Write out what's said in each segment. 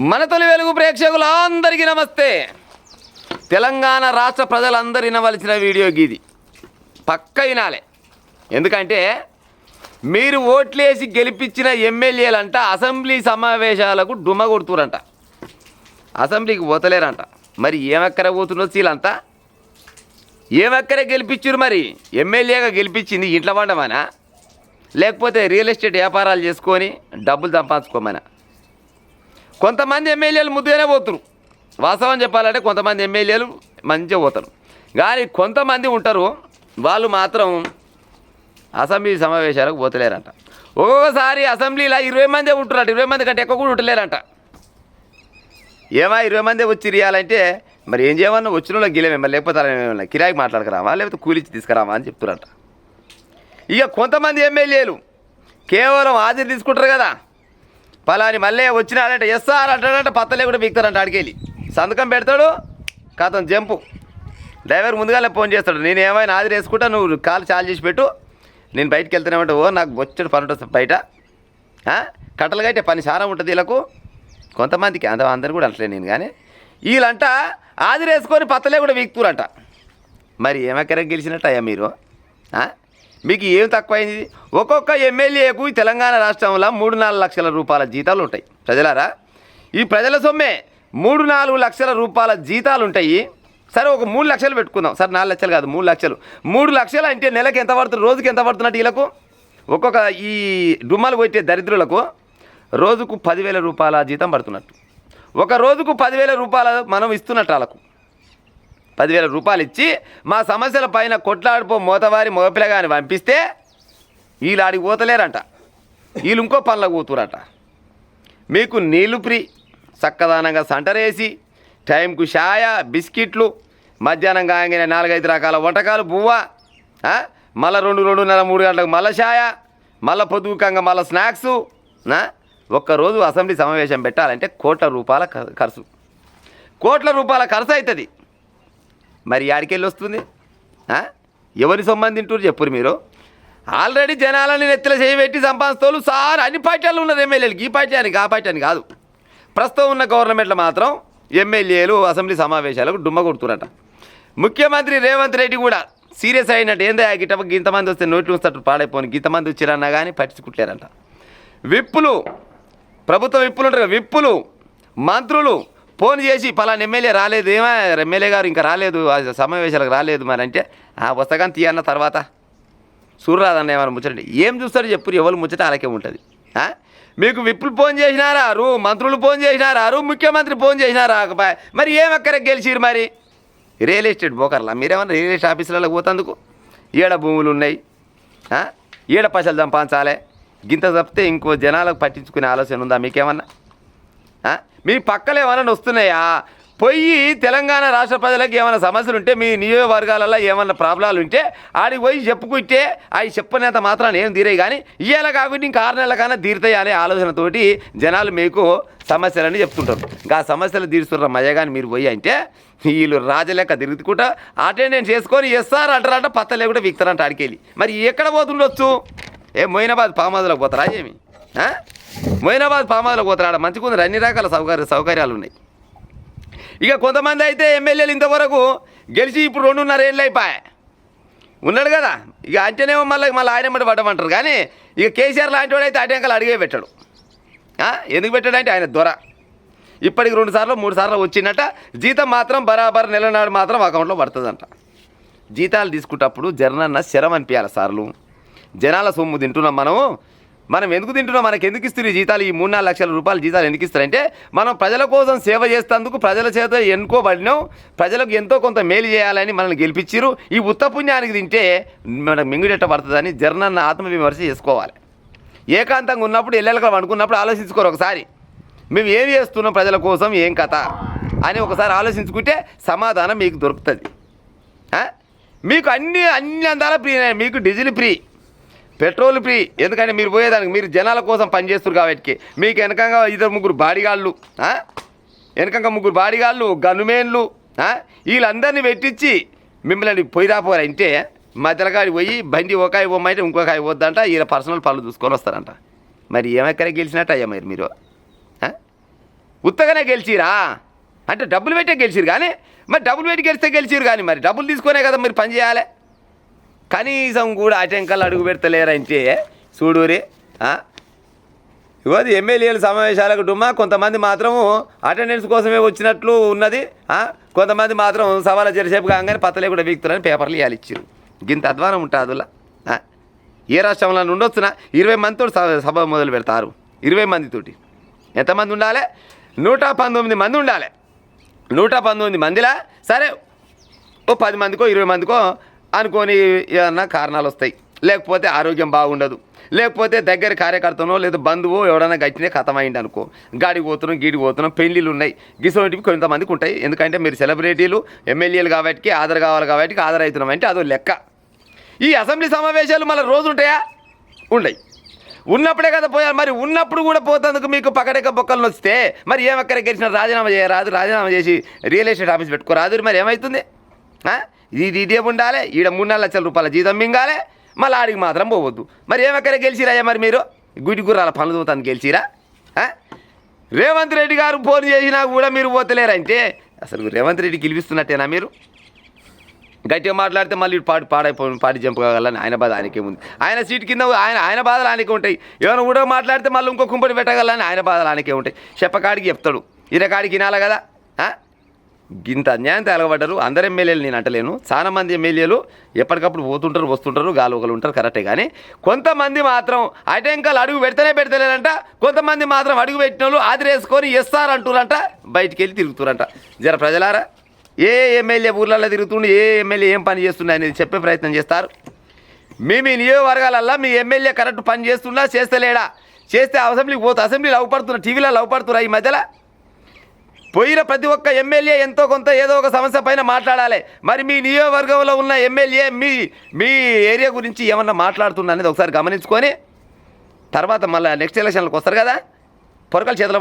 మన తొలి వెలుగు ప్రేక్షకులందరికీ నమస్తే. తెలంగాణ రాష్ట్ర ప్రజలందరూ వినవలసిన వీడియో గీది పక్క వినాలే. ఎందుకంటే మీరు ఓట్లేసి గెలిపించిన ఎమ్మెల్యేలంట అసెంబ్లీ సమావేశాలకు డుమ్మ కొడుతురంట, అసెంబ్లీకి పోతలేరంట. మరి ఏమక్కర పోతున్నారు వీళ్ళంతా? ఏమక్కరే గెలిపించారు? మరి ఎమ్మెల్యేగా గెలిపించింది ఇంట్లో వండమనా, లేకపోతే రియల్ ఎస్టేట్ వ్యాపారాలు చేసుకొని డబ్బులు సంపాదించుకోమనా? కొంతమంది ఎమ్మెల్యేలు ముద్దుగానే పోతురు. వాస్తవం చెప్పాలంటే కొంతమంది ఎమ్మెల్యేలు మంచిగా పోతారు, కానీ కొంతమంది ఉంటారు వాళ్ళు మాత్రం అసెంబ్లీ సమావేశాలకు పోతలేరంట. ఒక్కొక్కసారి అసెంబ్లీలో 20 మందే ఉంటున్నారట, 20 మంది కంటే ఎక్కువ కూడా ఉండలేరంట. 20 మంది వచ్చి ఇవ్వాలంటే మరి ఏం చేయమన్నా వచ్చిన వాళ్ళకి గెలేమే, మరి లేకపోతే కిరాయికి మాట్లాడకరామా, లేకపోతే కూలిచ్చి తీసుకురామా అని చెప్తున్నారట. ఇక కొంతమంది ఎమ్మెల్యేలు కేవలం హాజరు తీసుకుంటారు కదా, పలాని మళ్ళీ వచ్చినాడంటే ఎస్ఆర్ అంటాడంటే పత్తలే కూడా బిగుతారంట. అడిగేలి సంతకం పెడతాడు, కథం జంపు. డ్రైవర్ ముందుగానే ఫోన్ చేస్తాడు, నేను ఏమైనా హాజరు వేసుకుంటా, నువ్వు కాలు చాలు చేసి పెట్టు, నేను బయటకు వెళ్తున్నామంటే ఓ నాకు వచ్చాడు పని ఉంటుంది బయట కట్టలుగా అయితే పని చాలా ఉంటుంది వీళ్ళకు. కొంతమందికి అందరు కూడా అంటలే నేను, కానీ వీళ్ళంట హాజరు వేసుకొని పత్తలే కూడా వీక్తురంట. మరి ఏమక్కర గెలిచినట్టు అయ్యా మీరు? మీకు ఏం తక్కువైంది? ఒక్కొక్క ఎమ్మెల్యేకు తెలంగాణ రాష్ట్రంలో 3-4 లక్షల రూపాయల జీతాలు ఉంటాయి. ప్రజలారా, ఈ ప్రజల సొమ్మే 3-4 లక్షల రూపాయల జీతాలు ఉంటాయి. సరే ఒక 3 లక్షలు పెట్టుకుందాం, సరే 4 లక్షలు కాదు 3 లక్షలు. 3 లక్షలు అంటే నెలకి ఎంత పడుతుంది, రోజుకి ఎంత పడుతున్నట్టు వీళ్ళకు? ఒక్కొక్క ఈ డుమ్మలు కొట్టే దరిద్రులకు రోజుకు 10,000 రూపాయల జీతం పడుతున్నట్టు. ఒక రోజుకు 10,000 రూపాయలు మనం ఇస్తున్నట్టు వాళ్ళకు. 10,000 రూపాయలు ఇచ్చి మా సమస్యల పైన కొట్లాడిపో మోతవారి మోపిలగాని పంపిస్తే వీళ్ళు ఆడికి పోతలేరంట, వీళ్ళు ఇంకో పనులకు పోతురంట. మీకు నీళ్ళు ఫ్రీ, చక్కదానంగా సంటరేసి టైంకు ఛాయ బిస్కెట్లు, మధ్యాహ్నం కాగానే 4-5 రకాల వంటకాలు బువ్వ, మళ్ళీ 2-2:30-3 గంటలకు మళ్ళీ ఛాయ, మళ్ళీ పొద్దుకంగా మళ్ళీ స్నాక్సు. ఒక్కరోజు అసెంబ్లీ సమావేశం పెట్టాలంటే కోట్ల రూపాయల ఖర్చు, కోట్ల రూపాయల ఖర్చు అవుతుంది. మరి యాడికెళ్ళి వస్తుంది? ఎవరి సొమ్మని తింటారు చెప్పురు మీరు? ఆల్రెడీ జనాలని నెత్తిల చేయబెట్టి సంపాదిస్తోళ్ళు సార్ అన్ని పార్టీలు ఉన్నారు ఎమ్మెల్యేలు, ఈ పార్టీ అని ఆ పార్టీ అని కాదు. ప్రస్తుతం ఉన్న గవర్నమెంట్లో మాత్రం ఎమ్మెల్యేలు అసెంబ్లీ సమావేశాలకు డుమ్మ కొడుతున్నట. ముఖ్యమంత్రి రేవంత్ రెడ్డి కూడా సీరియస్ అయినట్టు, ఏందో గిట్ట ఇంతమంది వస్తే నోట్లు వస్తట్టు పాడైపోని, ఇంతమంది వచ్చిరన్నా కానీ పట్టించుకుంటారంట. విప్పులు, ప్రభుత్వ విప్పులు ఉంటారు కదా, విప్పులు మంత్రులు ఫోన్ చేసి పలానా ఎమ్మెల్యే రాలేదు, ఏమో ఎమ్మెల్యే గారు ఇంకా రాలేదు సమావేశాలకు రాలేదు మరి అంటే, వస్తగాని తీయన్న తర్వాత సూర్యరాదన్న ఏమన్నా ముచ్చట ఏం చూస్తారు చెప్పురు, ఎవరు ముచ్చట అలాగే ఉంటుంది. మీకు విప్పులు ఫోన్ చేసినారా, మంత్రులు ఫోన్ చేసినారా, ముఖ్యమంత్రి ఫోన్ చేసినారా, మరి ఏమక్కర గెలిచిరు? మరి రియల్ ఎస్టేట్ బోకర్లా మీరేమన్నా రియల్ ఎస్టేట్ ఆఫీసులకు పోతందుకు? ఈడ భూములు ఉన్నాయి, ఈడ పైసలు సంపాదించాలి, గింత తప్పితే ఇంకో జనాలకు పట్టించుకునే ఆలోచన ఉందా మీకేమన్నా? మీ పక్కలు ఏమైనా వస్తున్నాయా? పోయి తెలంగాణ రాష్ట్ర ప్రజలకు ఏమైనా సమస్యలు ఉంటే, మీ నియోజకవర్గాలలో ఏమైనా ప్రాబ్లాలు ఉంటే ఆడికి పోయి చెప్పుకుంటే అవి చెప్పనేంత మాత్రాన్ని ఏం తీరాయి, కానీ ఇవాళ కాకుండా ఇంకా 6 నెలల కన్నా తీరుతాయి అనే ఆలోచనతోటి జనాలు మీకు సమస్యలని చెప్తుంటారు. ఇంకా సమస్యలు తీరుస్తున్న మజా కానీ మీరు పోయి అంటే వీళ్ళు రాజలేక తిరుగుతుంటా అటెండెన్స్ చేసుకొని ఎస్ఆర్ అంటారంట, పత్తలే కూడా వీక్తారంట ఆడికెళ్ళి. మరి ఎక్కడ పోతుండొచ్చు? మొయినాబాద్ పామాదులకు పోతారా? ఏమి మొయినాబాద్ పామాదులకు పోతారా? మంచిగా ఉంది, అన్ని రకాల సౌకర్యాలు ఉన్నాయి. ఇక కొంతమంది అయితే ఎమ్మెల్యేలు ఇంతవరకు గెలిచి ఇప్పుడు 2.5 ఏళ్ళు అయిపోయాయి ఉన్నాడు కదా, ఇక అంటేనేమో మళ్ళీ ఆయన మట్టి పడ్డమంటారు. కానీ ఇక కేసీఆర్ లాంటి వాడు అయితే అటెంకలు అడిగే పెట్టాడు. ఎందుకు పెట్టాడంటే ఆయన దొర. ఇప్పటికి 2 సార్లు 3 సార్లు వచ్చిందట. జీతం మాత్రం బరాబర్ నెలనాడు మాత్రం అకౌంట్లో పడుతుందంట. జీతాలు తీసుకుంటప్పుడు జరనన్న శరం అనిపించాలి సార్లు. జనాల సొమ్ము తింటున్నాం మనం ఎందుకు తింటున్నాం? మనకు ఎందుకు ఇస్తారు జీతాలు? ఈ 3-4 లక్షల రూపాయల జీతాలు ఎందుకు ఇస్తారంటే మనం ప్రజల కోసం సేవ చేస్తేందుకు, ప్రజల చేత ఎన్నుకోబడినాం, ప్రజలకు ఎంతో కొంత మేలు చేయాలని మనల్ని గెలిపించారు. ఈ ఉత్తపుణ్యానికి తింటే మనకు మింగుడెట్ట పడుతుందని జర్నన్న ఆత్మవిమర్శ చేసుకోవాలి. ఏకాంతంగా ఉన్నప్పుడు ఎల్లెలకలు అనుకున్నప్పుడు ఆలోచించుకోరు ఒకసారి, మేము ఏం చేస్తున్నాం ప్రజల కోసం, ఏం కథ అని ఒకసారి ఆలోచించుకుంటే సమాధానం మీకు దొరుకుతుంది. మీకు అన్ని అందాల ఫ్రీ, మీకు డీజిల్ ఫ్రీ, పెట్రోల్ ఫ్రీ. ఎందుకంటే మీరు పోయేదానికి మీరు జనాల కోసం పనిచేస్తారు కాబట్టి. మీకు వెనకంగా 2-3 బాడీగాళ్ళు, వెనకంగా 3 బాడీగాళ్ళు, గన్నుమేన్లు, వీళ్ళందరినీ పెట్టించి మిమ్మల్ని పోయిరాపోరా అంటే మధ్యలో కాడికి పోయి బండి ఒకాయ పోమంటే ఇంకొక వద్దంట, వీళ్ళ పర్సనల్ పనులు చూసుకొని వస్తారంట. మరి ఏమెక్కడే గెలిచినట్టు అయ్యా మరి మీరు? ఉత్తగానే గెలిచిరా అంటే డబ్బులు పెట్టే గెలిచిరు కానీ మరి డబ్బులు పెట్టి గెలిస్తే గెలిచిరు కానీ మరి డబ్బులు తీసుకునే కదా మీరు పని చేయాలి. కనీసం కూడా అటెంకలు అడుగు పెడతలేరంటే చూడూరి. ఇవ్వదు ఎమ్మెల్యేల సమావేశాలకు డుమ్మా. కొంతమంది మాత్రము అటెండెన్స్ కోసమే వచ్చినట్లు ఉన్నది. కొంతమంది మాత్రం సవాళ్ళ జరిసేపు కాగానే పత్తలే కూడా వీక్తున్నారని పేపర్లు ఇవ్వాలి ఇచ్చారు. గింత అధ్వానం ఉంటుంది అందులో. ఏ రాష్ట్రంలో ఉండొచ్చునా 20 మందితో సభ మొదలు పెడతారు. 20 మందితోటి ఎంతమంది ఉండాలి? 119 మంది ఉండాలి. 119 మందిలా సరే ఓ 10 మందికో 20 మందికో అనుకోని ఏమన్నా కారణాలు వస్తాయి. లేకపోతే ఆరోగ్యం బాగుండదు, లేకపోతే దగ్గర కార్యకర్తనో లేదా బంధువు ఎవడన్నా గట్టినే కథమైంది అనుకో, గాడికి పోతున్నాం గీడికి పోతున్నాం, పెళ్ళిళ్ళు ఉన్నాయి, గిసోటివి కొంతమందికి ఉంటాయి. ఎందుకంటే మీరు సెలబ్రిటీలు ఎమ్మెల్యేలు కాబట్టి ఆధార్ కావాలి కాబట్టి ఆధార్ అవుతున్నాం అంటే అదో లెక్క. ఈ అసెంబ్లీ సమావేశాలు మళ్ళీ రోజు ఉంటాయా? ఉండయి. ఉన్నప్పుడే కదా పోయాలి. మరి ఉన్నప్పుడు కూడా పోతందుకు మీకు పకడక బొక్కలు వస్తే మరి ఏమక్కడ గెలిచిన రాజీనామా చేయరాదు, రాజీనామా చేసి రియల్ ఎస్టేట్ ఆఫీస్ పెట్టుకోరాదు. మరి ఏమవుతుంది? ఇదే ఉండాలి. ఈడ 3-4 లక్షల రూపాయల జీతం మింగాలి, మళ్ళీ ఆడికి మాత్రం పోవద్దు. మరి ఏమక్కడ గెలిచిరాయా? మరి మీరు గుడి గుర్రాల పనులు చూతాను గెలిచిరా? రేవంత్ రెడ్డి గారు ఫోన్ చేసినా కూడా మీరు పోతలేరంటే అసలు రేవంత్ రెడ్డి గెలిపిస్తున్నట్టేనా? మీరు గట్టిగా మాట్లాడితే మళ్ళీ పాడి జంపు కావాలని ఆయన బాధ ఆయనకే ఉంది. ఆయన సీట్ కింద ఆయన బాధలు ఆయనకే ఉంటాయి. ఏమైనా కూడా మాట్లాడితే మళ్ళీ ఇంకో కుంపటి పెట్టగలని ఆయన బాధలు ఆయనకే ఉంటాయి. చెప్పకాడికి చెప్తాడు, ఇరకాడికి వినాలి కదా. గింత అన్యాయం తెలగబడ్డారు అందరు ఎమ్మెల్యేలు. నేను అంటలేను, చాలా మంది ఎమ్మెల్యేలు ఎప్పటికప్పుడు పోతుంటారు వస్తుంటారు, గాలోకలు ఉంటారు కరెక్టే. కానీ కొంతమంది మాత్రం అటెంకలు అడుగు పెడతలేరంట. కొంతమంది మాత్రం అడుగు పెట్టిన వాళ్ళు ఆదిరేసుకొని ఇస్తారంటురంట, బయటికి వెళ్ళి తిరుగుతురంట. జర ప్రజలారా, ఏ ఎమ్మెల్యే ఊర్లలో తిరుగుతుండే, ఏ ఎమ్మెల్యే ఏం పని చేస్తుండే అనేది చెప్పే ప్రయత్నం చేస్తారు. మీ నియోజకవర్గాలల్లో మీ ఎమ్మెల్యే కరెక్ట్ పని చేస్తున్నా చేస్తలేడా? చేస్తే అసెంబ్లీకి పోతే అసెంబ్లీలో అవపడుతున్నా, టీవీలో అవపడుతున్నా. ఈ మధ్యలో పోయిన ప్రతి ఒక్క ఎమ్మెల్యే ఎంతో కొంత ఏదో ఒక సమస్య పైన మాట్లాడాలి. మరి మీ నియోజకవర్గంలో ఉన్న ఎమ్మెల్యే మీ ఏరియా గురించి ఏమన్నా మాట్లాడుతున్నా అనేది ఒకసారి గమనించుకొని తర్వాత మళ్ళీ నెక్స్ట్ ఎలక్షన్లకు వస్తారు కదా, పొరకలు చేతిలో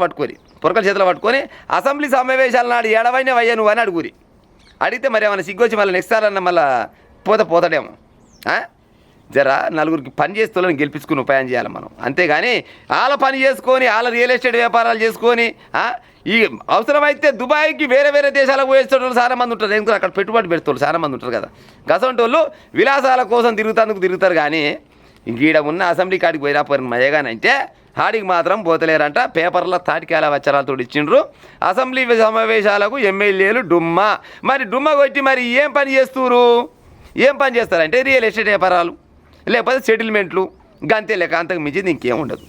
పట్టుకొని అసెంబ్లీ సమావేశాల నాడు ఎడవైన వయ్యా నువ్వు అని అడుగురి. అడిగితే మరి ఏమైనా సిగ్గొచ్చి మళ్ళీ నెక్స్ట్ సార్ అన్న మళ్ళీ పోతాడేమో. జరా నలుగురికి పని చేస్తూనే గెలిపించుకుని ఉపాయం చేయాలి మనం. అంతేగాని వాళ్ళ పని చేసుకొని వాళ్ళ రియల్ ఎస్టేట్ వ్యాపారాలు చేసుకొని ఈ అవసరమైతే దుబాయ్కి వేరే దేశాలకు పోయేసేటోళ్ళు చాలా మంది ఉంటారు. ఎందుకంటే అక్కడ పెట్టుబడి పెడుతోళ్ళు చాలా మంది ఉంటారు కదా. గసంటోళ్ళు విలాసాల కోసం తిరుగుతారు. కానీ ఇంకీడ ఉన్న అసెంబ్లీ కాడికి పోయిన మయగానంటే ఆడికి మాత్రం పోతలేరంట. పేపర్లో తాటికాయల వచ్చరాలతో ఇచ్చిండ్రు. అసెంబ్లీ సమావేశాలకు ఎమ్మెల్యేలు డుమ్మా. మరి డుమ్మ కొట్టి మరి ఏం పని చేస్తారంటే రియల్ ఎస్టేట్ వ్యాపారాలు, లేకపోతే సెటిల్మెంట్లు, గంతే లెక్క. అంతకు మించింది ఇంకేం ఉండదు.